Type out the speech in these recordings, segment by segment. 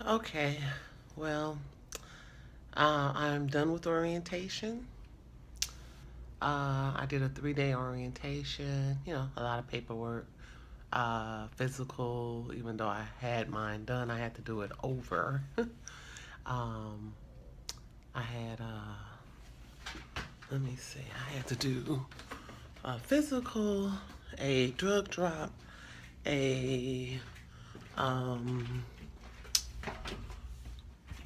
Okay, well, I'm done with orientation. I did a 3-day orientation, a lot of paperwork, physical, even though I had mine done, I had to do it over. um, I had, let me see, I had to do a physical, a drug drop, a, um,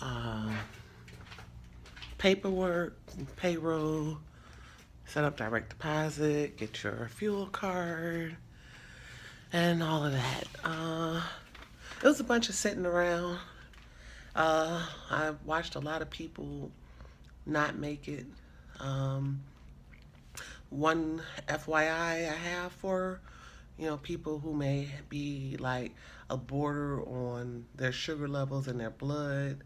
uh, paperwork, payroll, set up direct deposit, get your fuel card, and all of that. It was a bunch of sitting around. I watched a lot of people not make it. Um, One FYI I have for people who may be like a border on their sugar levels in their blood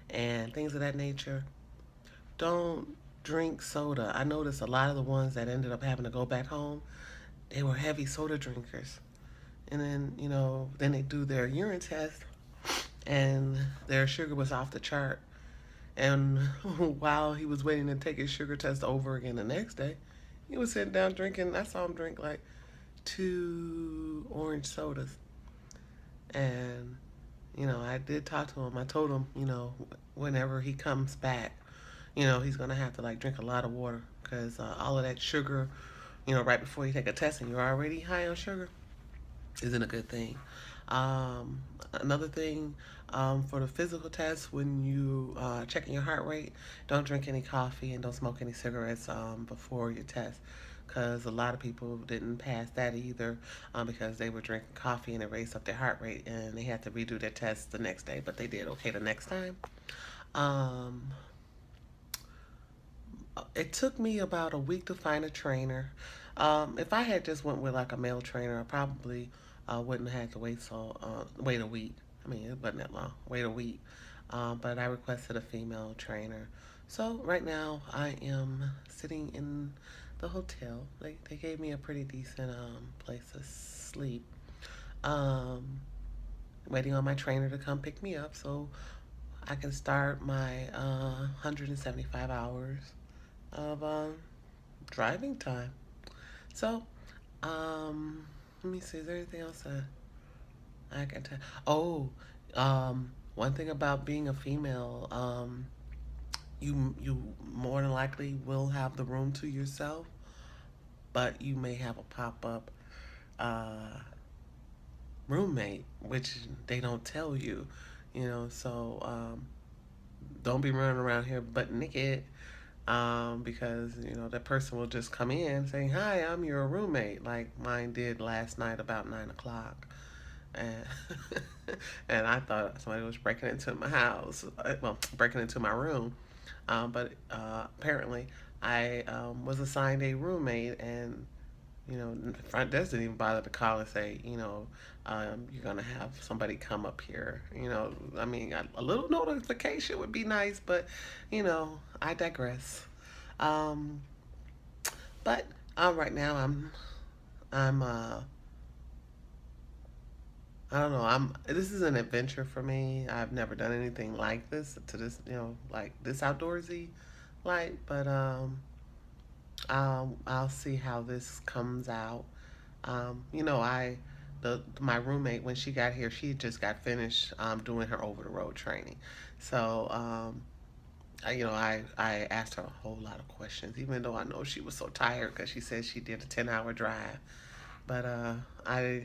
and things of that nature. Don't drink soda. I noticed a lot of the ones that ended up having to go back home, they were heavy soda drinkers. And then, then they do their urine test and their sugar was off the chart. And while he was waiting to take his sugar test over again the next day, he was sitting down drinking. I saw him drink like 2 orange sodas. And, I did talk to him. I told him, whenever he comes back, he's going to have to like drink a lot of water because all of that sugar, right before you take a test and you're already high on sugar, isn't a good thing. Another thing for the physical test, when you checking your heart rate, don't drink any coffee and don't smoke any cigarettes before your test. Because a lot of people didn't pass that either because they were drinking coffee and it raised up their heart rate and they had to redo their test the next day, but they did okay the next time. Um, it took me about a week to find a trainer. If I had just went with like a male trainer, I probably wouldn't have had to wait a week. I mean, it wasn't that long. Wait a week. But I requested a female trainer. So right now I am sitting in the hotel. They gave me a pretty decent place to sleep. Um, Waiting on my trainer to come pick me up so I can start my 175 hours of driving time. So, um, let me see. Is there anything else I can tell? Oh, one thing about being a female, you more than likely will have the room to yourself, but you may have a pop up uh, roommate, which they don't tell you. So don't be running around here butt naked because that person will just come in saying, "Hi, I'm your roommate," like mine did last night about 9 o'clock, and and I thought somebody was breaking into my house, well, breaking into my room, but apparently I was assigned a roommate, and the front desk didn't even bother to call and say, you're gonna have somebody come up here. I mean, a little notification would be nice, but I digress. Um, but right now I'm I don't know. This is an adventure for me. I've never done anything like this to this, like this outdoorsy, like. But I'll see how this comes out. I the my roommate when she got here, she just got finished doing her over the road training. So I asked her a whole lot of questions, even though I know she was so tired because she said she did a 10-hour drive. But I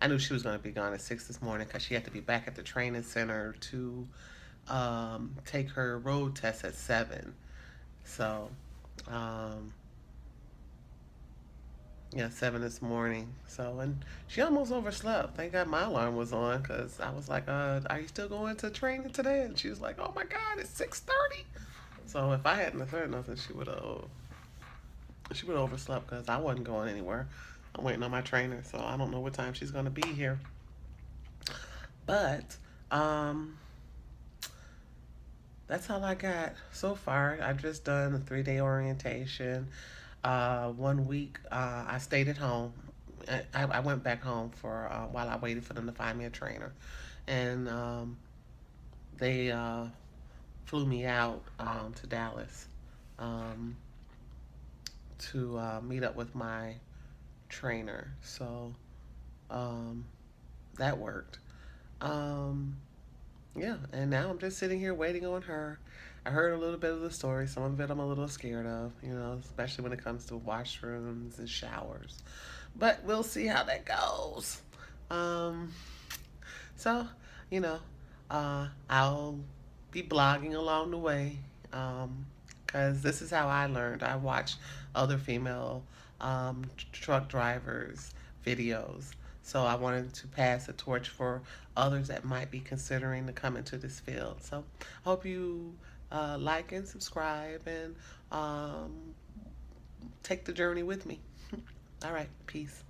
knew she was going to be gone at 6 this morning because she had to be back at the training center to take her road test at 7. So um, yeah, 7 this morning. So, and she almost overslept. Thank God my alarm was on because I was like, are you still going to training today? And she was like, oh my God, it's 6:30. So if I hadn't heard nothing, she would have overslept because I wasn't going anywhere. I'm waiting on my trainer, so I don't know what time she's going to be here. But um, that's all I got so far. I've just done a 3-day orientation. One week, I stayed at home. I went back home for while I waited for them to find me a trainer, and they flew me out to Dallas um, to meet up with my trainer. So um, that worked. Um, yeah, and now I'm just sitting here waiting on her. I heard a little bit of the story. Some of it I'm a little scared of, especially when it comes to washrooms and showers. But we'll see how that goes. Um, so, you know, I'll be blogging along the way because this is how I learned. I watched other female truck drivers' videos. So I wanted to pass a torch for others that might be considering to come into this field. So I hope you like and subscribe and take the journey with me. All right, peace.